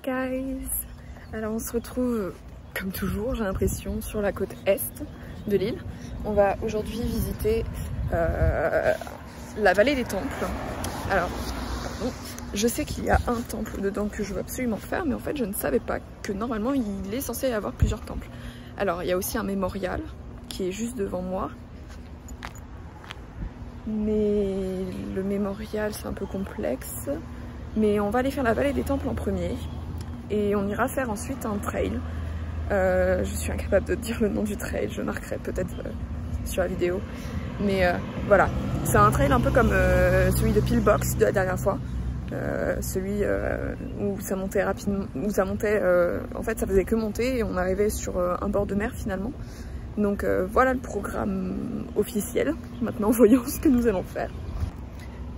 guys! Alors on se retrouve comme toujours, j'ai l'impression, sur la côte est de l'île. On va aujourd'hui visiter la vallée des temples. Alors, pardon, je sais qu'il y a un temple dedans que je veux absolument faire, mais en fait je ne savais pas que normalement il est censé y avoir plusieurs temples. Alors il y a aussi un mémorial qui est juste devant moi. Mais le mémorial c'est un peu complexe. Mais on va aller faire la vallée des temples en premier. Et on ira faire ensuite un trail. Je suis incapable de dire le nom du trail, je marquerai peut-être sur la vidéo. Mais voilà, c'est un trail un peu comme celui de Pillbox de la dernière fois. Celui où ça montait rapidement, en fait ça faisait que monter et on arrivait sur un bord de mer finalement. Donc voilà le programme officiel. Maintenant voyons ce que nous allons faire.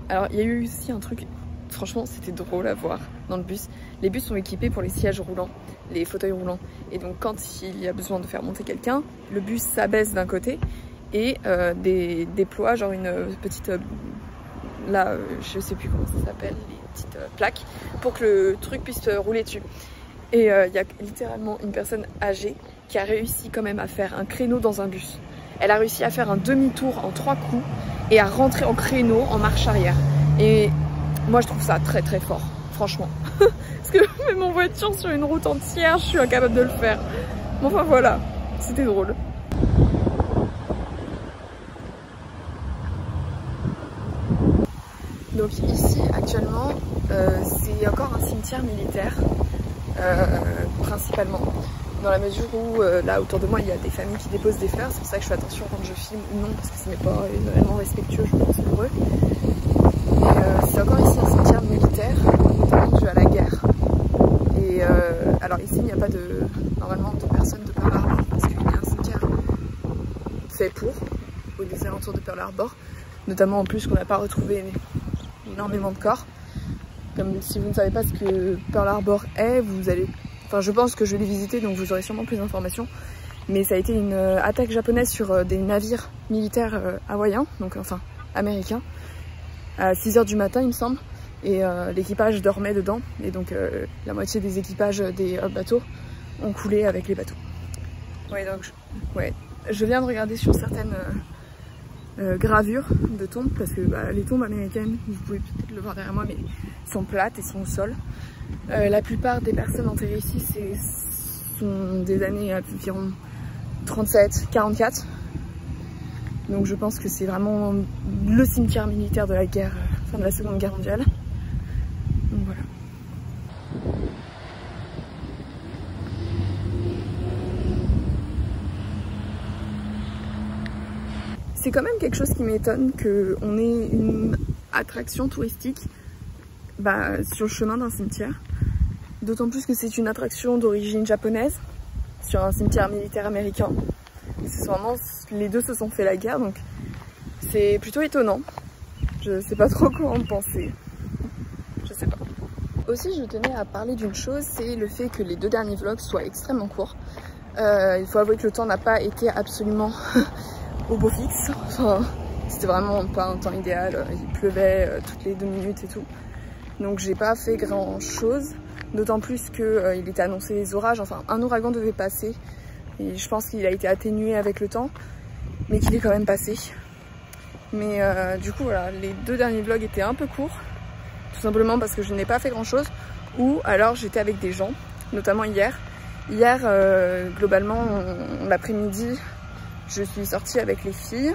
Alors il y a eu aussi un truc, franchement c'était drôle à voir dans le bus. Les bus sont équipés pour les sièges roulants, les fauteuils roulants. Et donc quand il y a besoin de faire monter quelqu'un, le bus s'abaisse d'un côté et déploie genre une petite, là je sais plus comment ça s'appelle, les petites plaques pour que le truc puisse rouler dessus. Et il y a littéralement une personne âgée qui a réussi quand même à faire un créneau dans un bus. Elle a réussi à faire un demi-tour en 3 coups et à rentrer en créneau en marche arrière. Et moi je trouve ça très très fort, franchement. Parce que même en voiture sur une route entière, je suis incapable de le faire. Bon, enfin voilà, c'était drôle. Donc ici actuellement, c'est encore un cimetière militaire, principalement. Dans la mesure où là autour de moi il y a des familles qui déposent des fleurs, c'est pour ça que je fais attention quand je filme ou non, parce que ce n'est pas réellement respectueux je pense pour eux. Et c'est encore ici un cimetière militaire, notamment dû à la guerre. Et alors ici il n'y a pas normalement de personnes de Pearl Harbor, parce qu'il y a un cimetière fait pour, aux alentours de Pearl Harbor, notamment en plus qu'on n'a pas retrouvé énormément de corps. Comme si vous ne savez pas ce que Pearl Harbor est, vous allez... Enfin, je pense que je vais les visiter, donc vous aurez sûrement plus d'informations. Mais ça a été une attaque japonaise sur des navires militaires hawaïens, donc enfin américains, à 6 h du matin, il me semble. Et l'équipage dormait dedans. Et donc la moitié des équipages des bateaux ont coulé avec les bateaux. Ouais, donc je viens de regarder sur certaines gravures de tombes, parce que les tombes américaines, vous pouvez peut-être le voir derrière moi, mais sont plates et sont au sol. La plupart des personnes enterrées ici sont des années environ 37-44. Donc je pense que c'est vraiment le cimetière militaire de la guerre, fin de la Seconde Guerre mondiale. Donc voilà. C'est quand même quelque chose qui m'étonne qu'on ait une attraction touristique sur le chemin d'un cimetière. D'autant plus que c'est une attraction d'origine japonaise sur un cimetière militaire américain. C'est vraiment, les deux se sont fait la guerre, donc c'est plutôt étonnant. Je sais pas trop quoi en penser. Je sais pas. Aussi, je tenais à parler d'une chose, c'est le fait que les 2 derniers vlogs soient extrêmement courts. Il faut avouer que le temps n'a pas été absolument au beau fixe. Enfin, c'était vraiment pas un temps idéal. Il pleuvait toutes les 2 minutes et tout. Donc j'ai pas fait grand chose. D'autant plus qu'il était annoncé des orages. Enfin, un ouragan devait passer. Et je pense qu'il a été atténué avec le temps. Mais qu'il est quand même passé. Mais du coup, voilà, les 2 derniers vlogs étaient un peu courts. Tout simplement parce que je n'ai pas fait grand chose. Ou alors j'étais avec des gens. Notamment hier. Hier, globalement, l'après-midi, je suis sortie avec les filles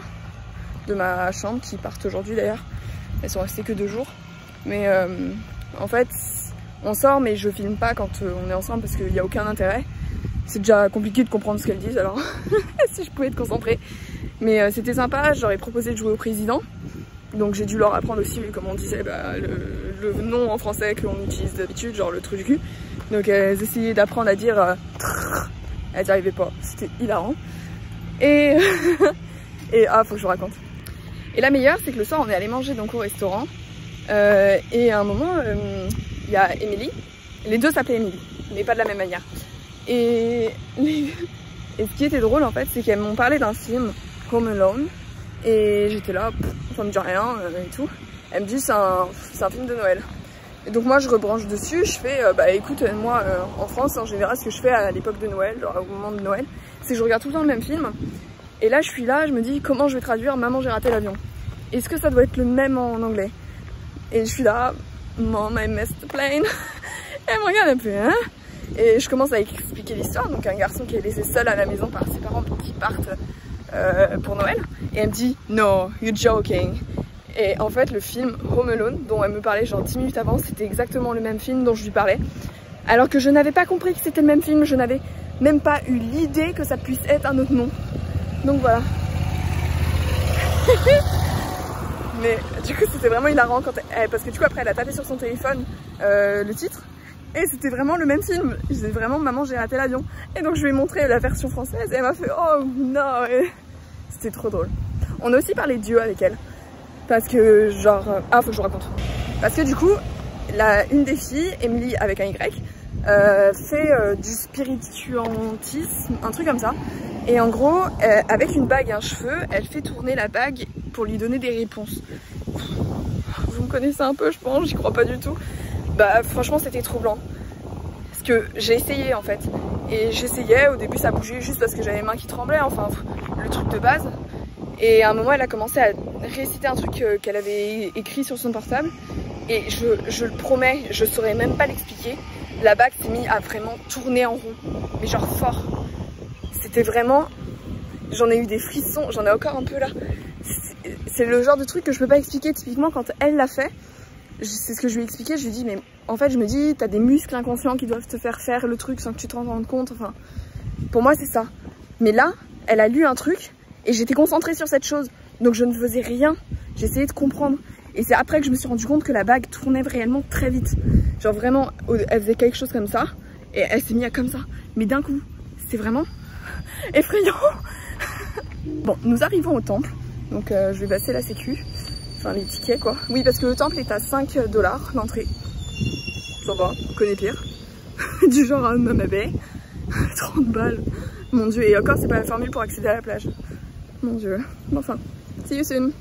de ma chambre qui partent aujourd'hui d'ailleurs. Elles sont restées que 2 jours. Mais en fait, on sort mais je filme pas quand on est ensemble parce qu'il n'y a aucun intérêt. C'est déjà compliqué de comprendre ce qu'elles disent alors si je pouvais être concentrée. Mais c'était sympa, j'aurais proposé de jouer au président. Donc j'ai dû leur apprendre aussi comment on disait le nom en français que l'on utilise d'habitude, genre le trou du cul. Donc elles essayaient d'apprendre à dire elles n'y arrivaient pas, c'était hilarant. Et faut que je vous raconte. Et la meilleure, c'est que le soir on est allé manger donc au restaurant. Et à un moment, il y a Emily. Les deux s'appelaient Emily, mais pas de la même manière. Et ce qui était drôle en fait, c'est qu'elles m'ont parlé d'un film, Home Alone. Et j'étais là, ça me dit rien et tout. Elle me dit c'est un film de Noël. Et donc moi je rebranche dessus, je fais bah écoute moi en France en général ce que je fais à l'époque de Noël, genre au moment de Noël, c'est que je regarde tout le temps le même film. Et là je suis là, je me dis comment je vais traduire Maman j'ai raté l'avion. Est-ce que ça doit être le même en anglais? Et je suis là, Mom I missed the plane. Elle me regarde un peu, hein. Et je commence à expliquer l'histoire, donc un garçon qui est laissé seul à la maison par ses parents pour qu'ils partent pour Noël. Et elle me dit, no, you're joking. Et en fait le film Home Alone, dont elle me parlait genre 10 minutes avant, c'était exactement le même film dont je lui parlais. Alors que je n'avais pas compris que c'était le même film, je n'avais même pas eu l'idée que ça puisse être un autre nom. Donc voilà. Mais du coup c'était vraiment hilarant quand parce que du coup après elle a tapé sur son téléphone le titre et c'était vraiment le même film. Je disais vraiment Maman j'ai raté l'avion. Et donc je lui ai montré la version française et elle m'a fait oh non. C'était trop drôle. On a aussi parlé de Dieu avec elle. Parce que genre... Ah faut que je vous raconte. Parce que du coup une des filles, Emily avec un Y, fait du spirituantisme, un truc comme ça. Et en gros, avec une bague et un cheveu, elle fait tourner la bague pour lui donner des réponses. Vous me connaissez un peu, je pense, j'y crois pas du tout. Bah franchement, c'était troublant. Parce que j'ai essayé en fait. Et j'essayais, au début ça bougeait juste parce que j'avais les mains qui tremblaient, enfin le truc de base. Et à un moment, elle a commencé à réciter un truc qu'elle avait écrit sur son portable. Et je le promets, je saurais même pas l'expliquer. La bague s'est mise à vraiment tourner en rond. Mais genre fort. C'était vraiment... J'en ai eu des frissons, j'en ai encore un peu là. C'est le genre de truc que je peux pas expliquer. Typiquement quand elle l'a fait, c'est ce que je lui ai expliqué, je lui ai dit mais en fait je me dis t'as des muscles inconscients qui doivent te faire le truc sans que tu te rendes compte. Enfin, pour moi c'est ça. Mais là, elle a lu un truc et j'étais concentrée sur cette chose. Donc je ne faisais rien, j'essayais de comprendre. Et c'est après que je me suis rendu compte que la bague tournait réellement très vite. Genre vraiment, elle faisait quelque chose comme ça et elle s'est mise à comme ça. Mais d'un coup, c'est vraiment effrayant. Bon, nous arrivons au temple. Donc je vais passer la sécu. Enfin les tickets quoi. Oui parce que le temple est à 5 $ l'entrée. Ça va, on connaît pire. Du genre à Mama Bay. 30 balles. Mon dieu, et encore c'est pas la formule pour accéder à la plage. Mon dieu. Bon, enfin, see you soon.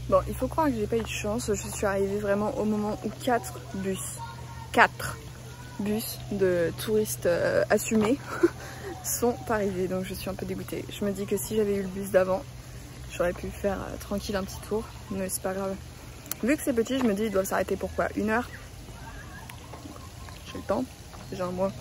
Bon, il faut croire que j'ai pas eu de chance. Je suis arrivée vraiment au moment où 4 bus de touristes assumés sont arrivés. Donc je suis un peu dégoûtée. Je me dis que si j'avais eu le bus d'avant, j'aurais pu faire tranquille un petit tour. Mais c'est pas grave. Vu que c'est petit, je me dis ils doivent s'arrêter pour quoi? 1 heure? J'ai le temps. J'ai un mois.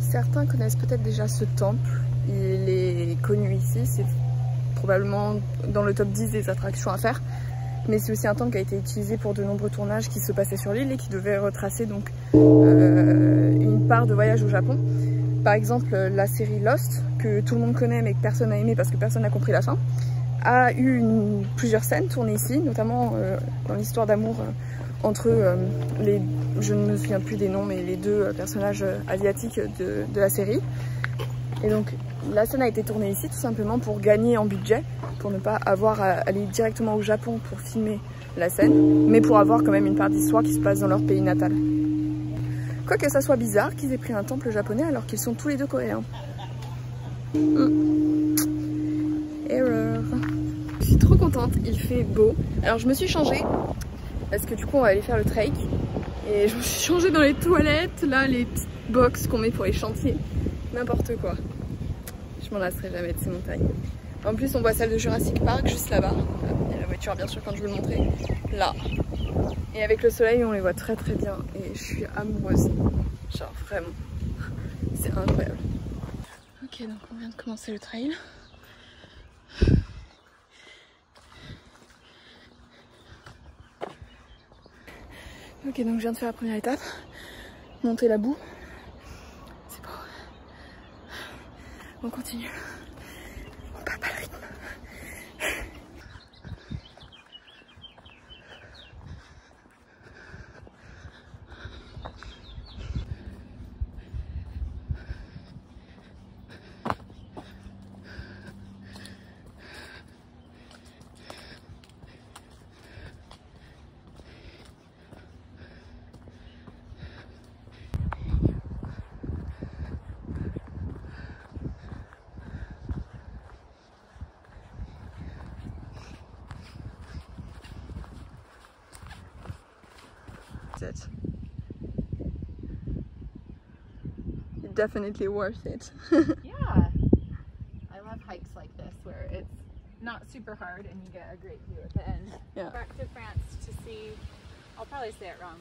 Certains connaissent peut-être déjà ce temple, il est connu ici, c'est probablement dans le top 10 des attractions à faire. Mais c'est aussi un temple qui a été utilisé pour de nombreux tournages qui se passaient sur l'île et qui devaient retracer donc une part de voyage au Japon. Par exemple la série Lost, que tout le monde connaît mais que personne n'a aimé parce que personne n'a compris la fin, a eu plusieurs scènes tournées ici, notamment dans l'histoire d'amour entre je ne me souviens plus des noms, mais les deux personnages asiatiques de la série. Et donc la scène a été tournée ici tout simplement pour gagner en budget, pour ne pas avoir à aller directement au Japon pour filmer la scène, mais pour avoir quand même une part d'histoire qui se passe dans leur pays natal. Quoique ça soit bizarre qu'ils aient pris un temple japonais alors qu'ils sont tous les deux coréens. Erreur. Je suis trop contente, il fait beau. Alors je me suis changée parce que du coup on va aller faire le trek. Et je me suis changée dans les toilettes, là les petites box qu'on met pour les chantiers. N'importe quoi. Je m'en lasserai jamais de ces montagnes. En plus on voit celle de Jurassic Park juste là-bas. Il y a la voiture bien sûr quand je vous le montrer. Là. Et avec le soleil on les voit très très bien. Et je suis amoureuse. Genre vraiment. C'est incroyable. Ok donc on vient de commencer le trail. Ok, donc je viens de faire la première étape, monter la boue. C'est beau. On continue. On perd pas le rythme. It. Definitely worth it. Yeah, I love hikes like this where it's not super hard and you get a great view at the end. Yeah. Back to France to see, I'll probably say it wrong.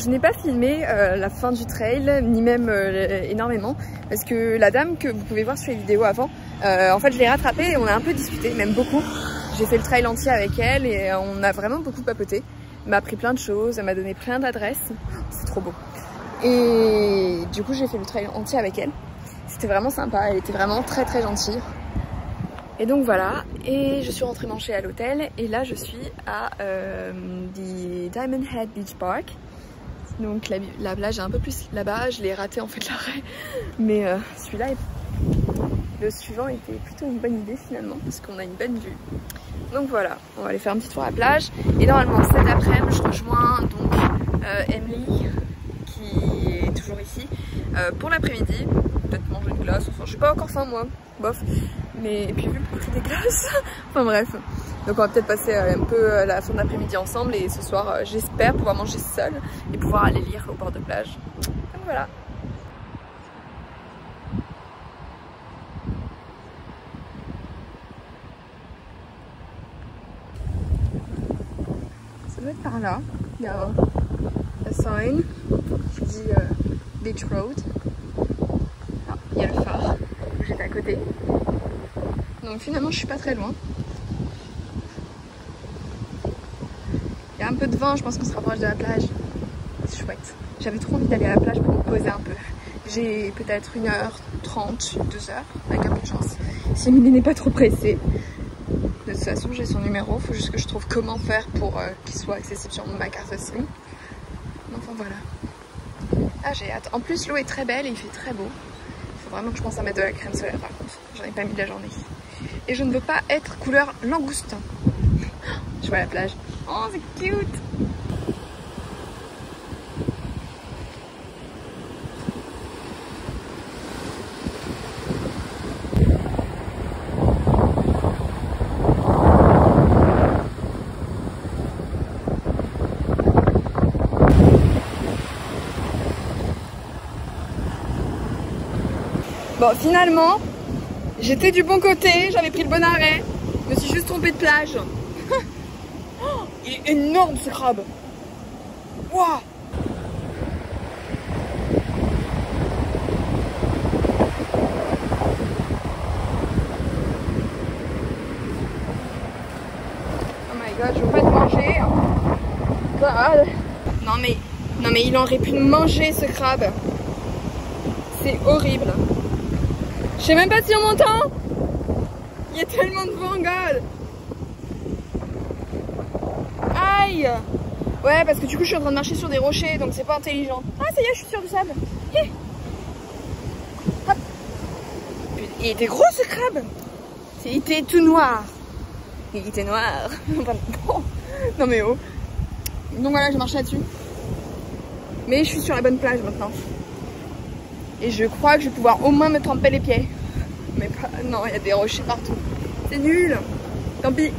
Je n'ai pas filmé la fin du trail, ni même énormément, parce que la dame que vous pouvez voir sur les vidéos avant, en fait je l'ai rattrapée et on a un peu discuté, même beaucoup. J'ai fait le trail entier avec elle et on a vraiment beaucoup papoté. Elle m'a appris plein de choses, elle m'a donné plein d'adresses, c'est trop beau. Et du coup j'ai fait le trail entier avec elle. C'était vraiment sympa, elle était vraiment très très gentille. Et donc voilà, et je suis rentrée manger à l'hôtel et là je suis à the Diamond Head Beach Park. Donc la plage est un peu plus là-bas, je l'ai raté en fait l'arrêt, mais celui-là, le suivant était plutôt une bonne idée finalement, parce qu'on a une bonne vue. Donc voilà, on va aller faire un petit tour à la plage, et normalement cet après-midi je rejoins donc Emily, qui est toujours ici, pour l'après-midi, peut-être manger une glace, enfin je suis pas encore faim moi, bof, mais et puis vu le prix des glaces, enfin bref. Donc on va peut-être passer un peu la fin d'après-midi ensemble et ce soir j'espère pouvoir manger seule et pouvoir aller lire au bord de plage. Donc voilà. Ça doit être par là. Il y a un sign qui dit Beach Road. Ah, il y a le phare où j'étais à côté. Donc finalement je suis pas très loin. Il y a un peu de vent, je pense qu'on se rapproche de la plage. C'est chouette. J'avais trop envie d'aller à la plage pour me poser un peu. J'ai peut-être 1h30, 2h, avec un peu de chance. Si Emily n'est pas trop pressée. De toute façon, j'ai son numéro. Il faut juste que je trouve comment faire pour qu'il soit accessible sur ma carte SIM. Enfin voilà. Ah, j'ai hâte. En plus, l'eau est très belle et il fait très beau. Il faut vraiment que je pense à mettre de la crème solaire par contre. J'en ai pas mis de la journée. Et je ne veux pas être couleur langoustin. Je vois la plage. Oh, c'est cute! Bon, finalement, j'étais du bon côté, j'avais pris le bon arrêt. Je me suis juste trompée de plage. Il est énorme ce crabe. Waouh. Oh my god, je veux pas te manger. God. Non mais il aurait pu manger ce crabe. C'est horrible. Je sais même pas si on m'entend. Il y a tellement de vent, god. Aïe. Ouais, parce que du coup je suis en train de marcher sur des rochers, donc c'est pas intelligent. Ah ça y est, je suis sur du sable. Hop. Il était gros ce crabe. Il était tout noir. Il était noir. Non mais oh. Donc voilà, j'ai marché là-dessus. Mais je suis sur la bonne plage maintenant. Et je crois que je vais pouvoir au moins me tremper les pieds. Mais pas... non, il y a des rochers partout. C'est nul. Tant pis.